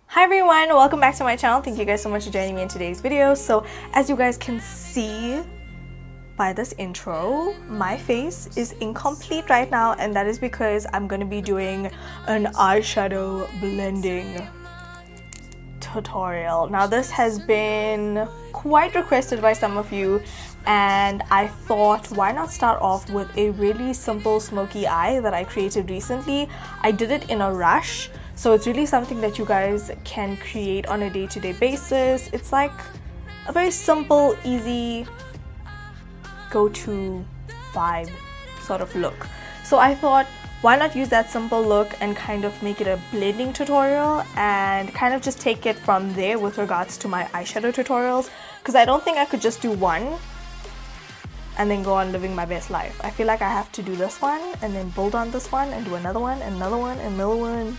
Hi everyone, welcome back to my channel. Thank you guys so much for joining me in today's video. So as you guys can see by this intro, my face is incomplete right now, and that is because I'm going to be doing an eyeshadow blending tutorial. Now this has been quite requested by some of you, and I thought why not start off with a really simple smoky eye that I created recently. I did it in a rush, so it's really something that you guys can create on a day-to-day basis. It's like a very simple, easy go-to vibe sort of look. So I thought why not use that simple look and kind of make it a blending tutorial and kind of just take it from there with regards to my eyeshadow tutorials, because I don't think I could just do one and then go on living my best life. I feel like I have to do this one and then build on this one and do another one and another one and another one.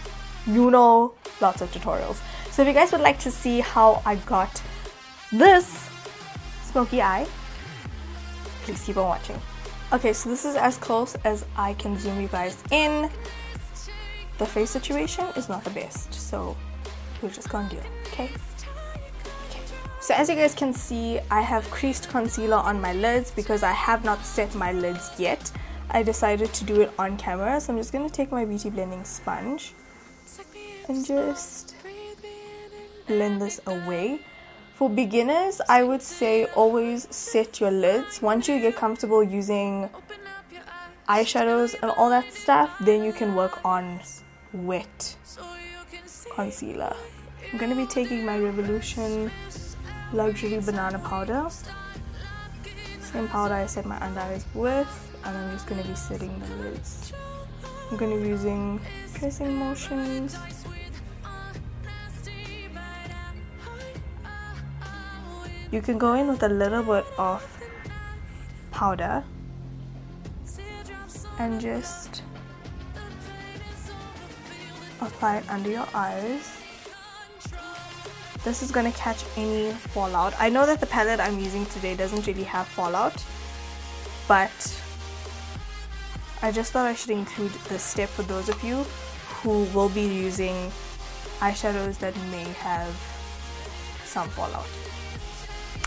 You know, lots of tutorials. So if you guys would like to see how I got this smoky eye, please keep on watching. Okay, so this is as close as I can zoom you guys in. The face situation is not the best, so we're just gonna do it, okay? So as you guys can see, I have creased concealer on my lids because I have not set my lids yet. I decided to do it on camera, so I'm just gonna take my beauty blending sponge and just blend this away. For beginners, I would say always set your lids. Once you get comfortable using eyeshadows and all that stuff, then you can work on wet concealer. I'm going to be taking my Revolution Luxury Banana Powder. Same powder I set my under eyes with, and I'm just going to be setting the lids. I'm going to be using pressing motions. You can go in with a little bit of powder and just apply it under your eyes. This is going to catch any fallout. I know that the palette I'm using today doesn't really have fallout, but I just thought I should include this step for those of you who will be using eyeshadows that may have some fallout.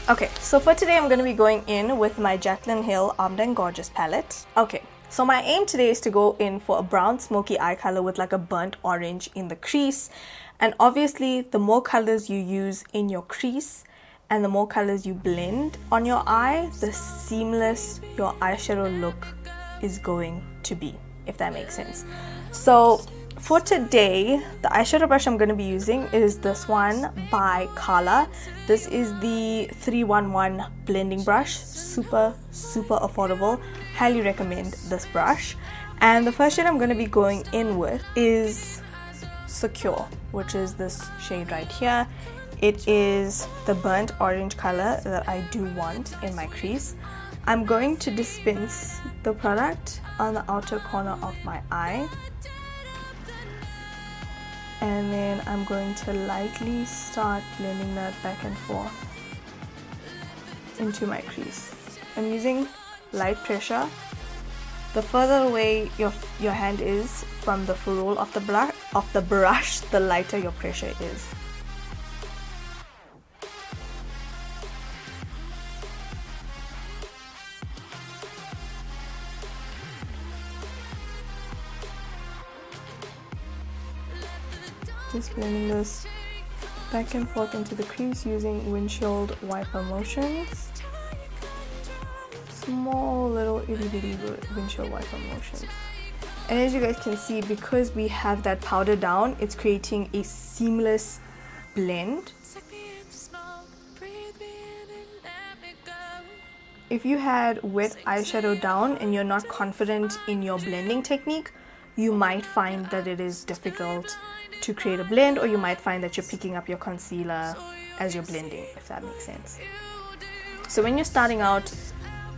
Okay, so for today I'm going to be going in with my Jaclyn Hill Armed and Gorgeous palette. Okay, so my aim today is to go in for a brown smoky eye color with like a burnt orange in the crease. And obviously the more colors you use in your crease and the more colors you blend on your eye, the seamless your eyeshadow look is going to be, if that makes sense. So for today, the eyeshadow brush I'm going to be using is this one by Kala. This is the 311 blending brush. Super affordable. Highly recommend this brush. And the first shade I'm going to be going in with is Secure, which is this shade right here. It is the burnt orange color that I do want in my crease. I'm going to dispense the product on the outer corner of my eye. And then I'm going to lightly start blending that back and forth into my crease. I'm using light pressure. The further away your hand is from the ferrule of the brush, the lighter your pressure is. Just blending this back and forth into the crease using windshield wiper motions. Small little itty bitty windshield wiper motions. And as you guys can see, because we have that powder down, it's creating a seamless blend. If you had wet eyeshadow down and you're not confident in your blending technique, you might find that it is difficult to create a blend, or you might find that you're picking up your concealer as you're blending, if that makes sense. So when you're starting out,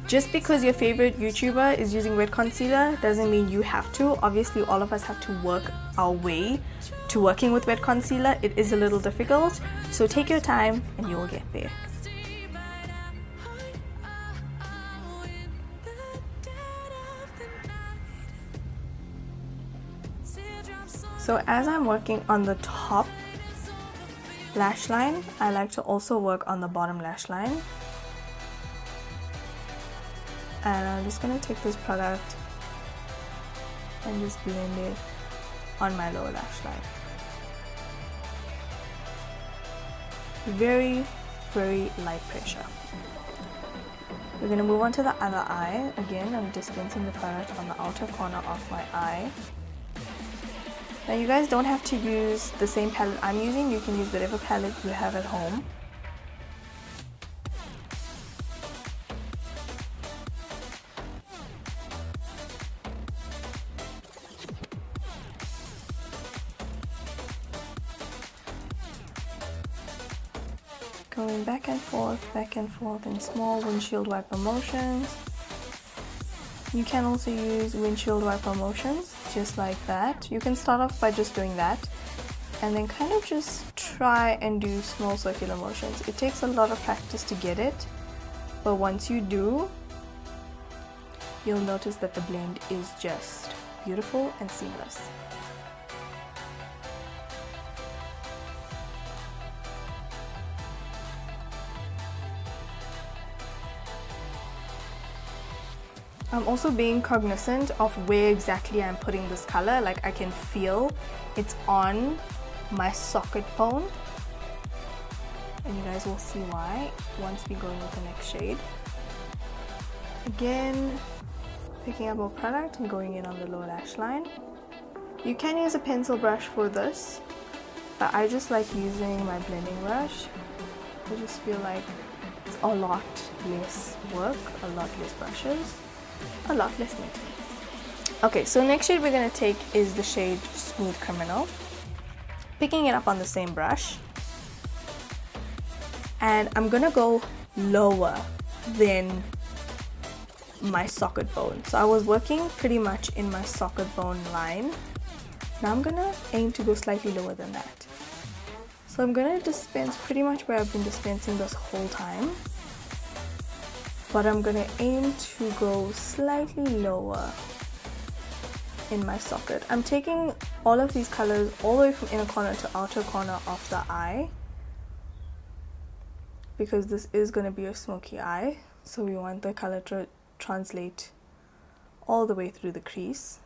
just because your favorite YouTuber is using wet concealer doesn't mean you have to. Obviously all of us have to work our way to working with wet concealer. It is a little difficult, so take your time and you will get there. So as I'm working on the top lash line, I like to also work on the bottom lash line. And I'm just going to take this product and just blend it on my lower lash line. Very, very light pressure. We're going to move on to the other eye. Again, I'm dispensing the product on the outer corner of my eye. Now you guys don't have to use the same palette I'm using. You can use whatever palette you have at home. Going back and forth in small windshield wiper motions. You can also use windshield wiper motions just like that. You can start off by just doing that and then kind of just try and do small circular motions. It takes a lot of practice to get it, but once you do, you'll notice that the blend is just beautiful and seamless. I'm also being cognizant of where exactly I'm putting this color. Like I can feel it's on my socket bone, and you guys will see why once we go in with the next shade. Again, picking up more product and going in on the lower lash line. You can use a pencil brush for this, but I just like using my blending brush. I just feel like it's a lot less work, a lot less brushes, a lot less maintenance. Okay, so next shade we're going to take is the shade Smooth Criminal. Picking it up on the same brush, and I'm going to go lower than my socket bone. So I was working pretty much in my socket bone line. Now I'm going to aim to go slightly lower than that. So I'm going to dispense pretty much where I've been dispensing this whole time, but I'm going to aim to go slightly lower in my socket. I'm taking all of these colors all the way from inner corner to outer corner of the eye, because this is going to be a smoky eye, so we want the color to translate all the way through the crease.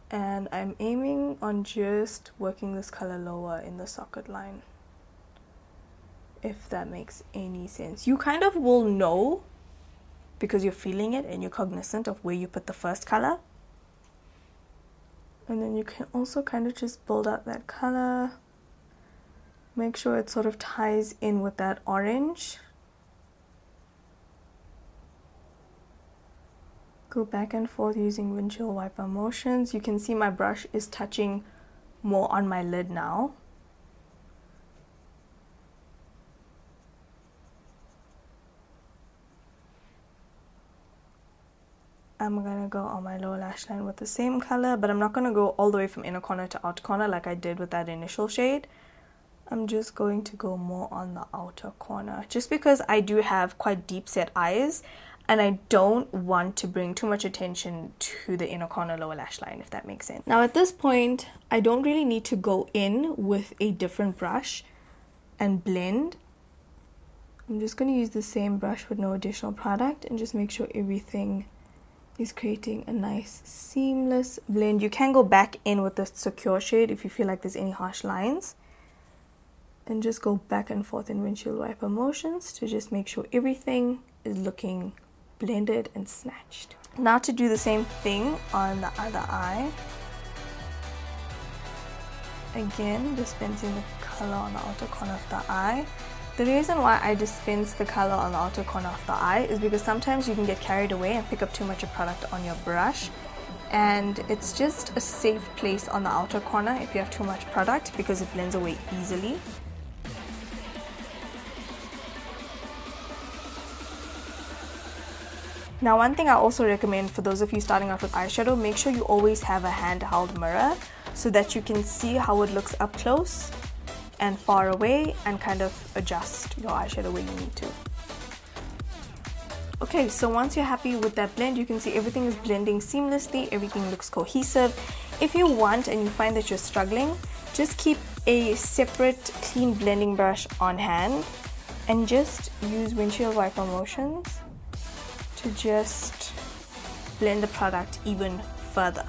And I'm aiming on just working this color lower in the socket line, if that makes any sense. You kind of will know because you're feeling it and you're cognizant of where you put the first color. And then you can also kind of just build up that color. Make sure it sort of ties in with that orange. Go back and forth using windshield wiper motions. You can see my brush is touching more on my lid now. I'm going to go on my lower lash line with the same color, but I'm not going to go all the way from inner corner to outer corner like I did with that initial shade. I'm just going to go more on the outer corner, just because I do have quite deep set eyes and I don't want to bring too much attention to the inner corner lower lash line, if that makes sense. Now at this point, I don't really need to go in with a different brush and blend. I'm just going to use the same brush with no additional product and just make sure everything is creating a nice seamless blend. You can go back in with the secure shade if you feel like there's any harsh lines, and just go back and forth in windshield wiper motions to just make sure everything is looking blended and snatched. Now to do the same thing on the other eye. Again, dispensing the color on the outer corner of the eye. The reason why I dispense the color on the outer corner of the eye is because sometimes you can get carried away and pick up too much of product on your brush, and it's just a safe place on the outer corner if you have too much product, because it blends away easily. Now one thing I also recommend for those of you starting out with eyeshadow, make sure you always have a handheld mirror so that you can see how it looks up close and far away and kind of adjust your eyeshadow where you need to. Okay, so once you're happy with that blend, you can see everything is blending seamlessly, everything looks cohesive. If you want and you find that you're struggling, just keep a separate clean blending brush on hand and just use windshield wiper motions to just blend the product even further.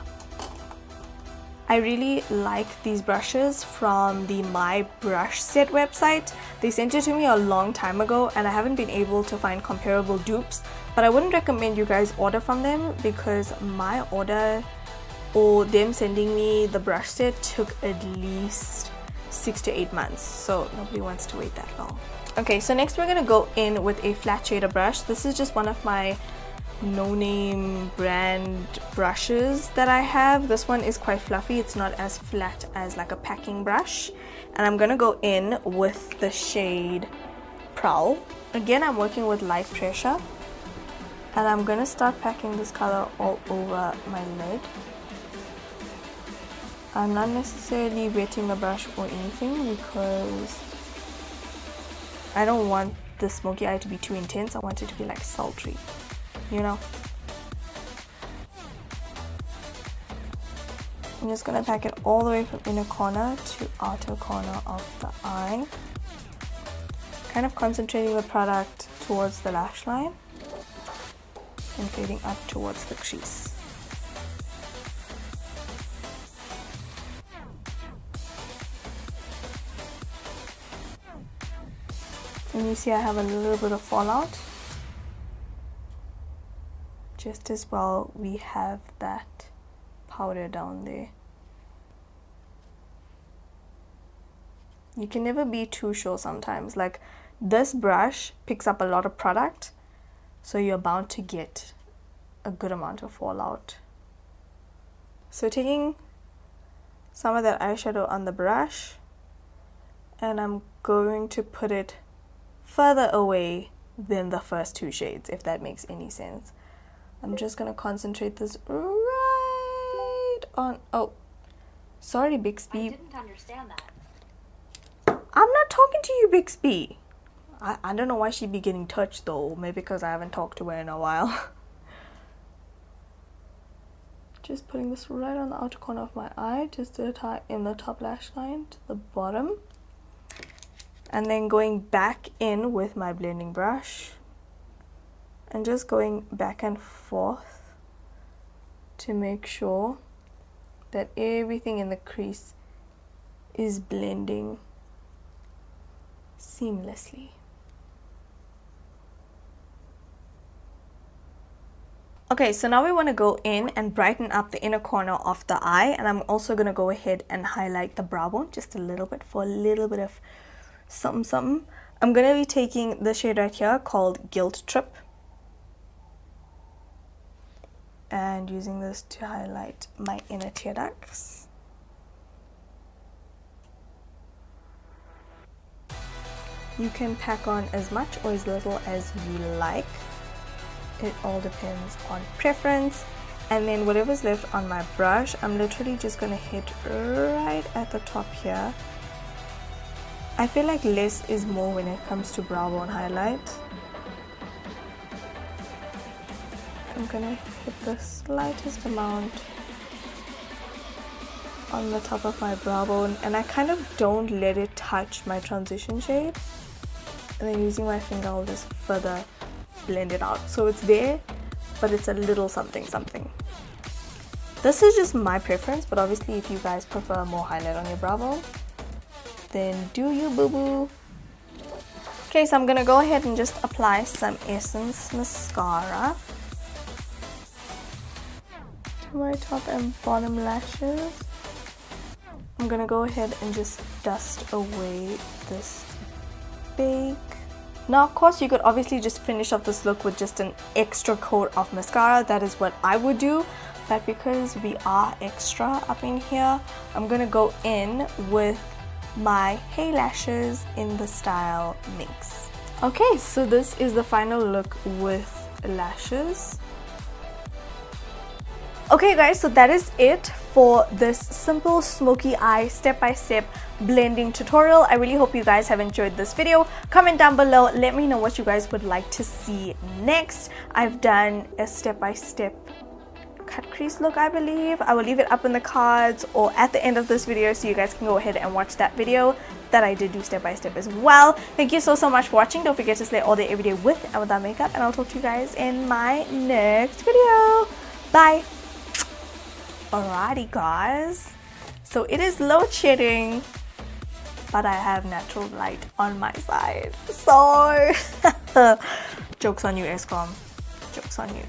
I really like these brushes from the My Brush Set website. They sent it to me a long time ago and I haven't been able to find comparable dupes, but I wouldn't recommend you guys order from them because my order or them sending me the brush set took at least 6 to 8 months, so nobody wants to wait that long. Okay, so next we're gonna go in with a flat shader brush. This is just one of my no-name brand brushes that I have. This one is quite fluffy. It's not as flat as like a packing brush, and I'm gonna go in with the shade Prowl. Again, I'm working with light pressure, and I'm gonna start packing this color all over my lid. I'm not necessarily wetting the brush or anything because I don't want the smoky eye to be too intense. I want it to be like sultry, you know. I'm just gonna pack it all the way from inner corner to outer corner of the eye, kind of concentrating the product towards the lash line and fading up towards the crease. And you see I have a little bit of fallout. Just as well we have that powder down there. You can never be too sure sometimes. Like this brush picks up a lot of product, so you're bound to get a good amount of fallout. So taking some of that eyeshadow on the brush, and I'm going to put it further away than the first two shades, if that makes any sense. I'm just gonna concentrate this right on. Oh, sorry, Bixby. I didn't understand that. I'm not talking to you, Bixby. I don't know why she'd be getting touched though. Maybe because I haven't talked to her in a while. Just putting this right on the outer corner of my eye, just to tie in the top lash line to the bottom. And then going back in with my blending brush and just going back and forth to make sure that everything in the crease is blending seamlessly. Okay, so now we want to go in and brighten up the inner corner of the eye, and I'm also going to go ahead and highlight the brow bone just a little bit for a little bit of something something. I'm going to be taking the shade right here called Guilt Trip and using this to highlight my inner tear ducts. You can pack on as much or as little as you like. It all depends on preference. And then whatever's left on my brush, I'm literally just going to hit right at the top here. I feel like less is more when it comes to brow bone highlight. I'm gonna hit the slightest amount on the top of my brow bone, and I kind of don't let it touch my transition shade. And then using my finger, I'll just further blend it out. So it's there, but it's a little something something. This is just my preference, but obviously if you guys prefer more highlight on your brow bone, then do you, boo-boo. Okay, so I'm gonna go ahead and just apply some Essence mascara to my top and bottom lashes. I'm gonna go ahead and just dust away this bake. Now, of course, you could obviously just finish off this look with just an extra coat of mascara. That is what I would do. But because we are extra up in here, I'm gonna go in with my Hey Lashes in the style Mix. Okay, so this is the final look with lashes. Okay guys, so that is it for this simple smoky eye step-by-step blending tutorial. I really hope you guys have enjoyed this video. Comment down below, let me know what you guys would like to see next. I've done a step-by-step cut crease look, I believe. I will leave it up in the cards or at the end of this video so you guys can go ahead and watch that video that I did do step by step as well. Thank you so much for watching. Don't forget to slay all day every day with and without makeup, and I'll talk to you guys in my next video. Bye. Alrighty guys, so it is load shedding, but I have natural light on my side, so joke's on you, Escom. Joke's on you.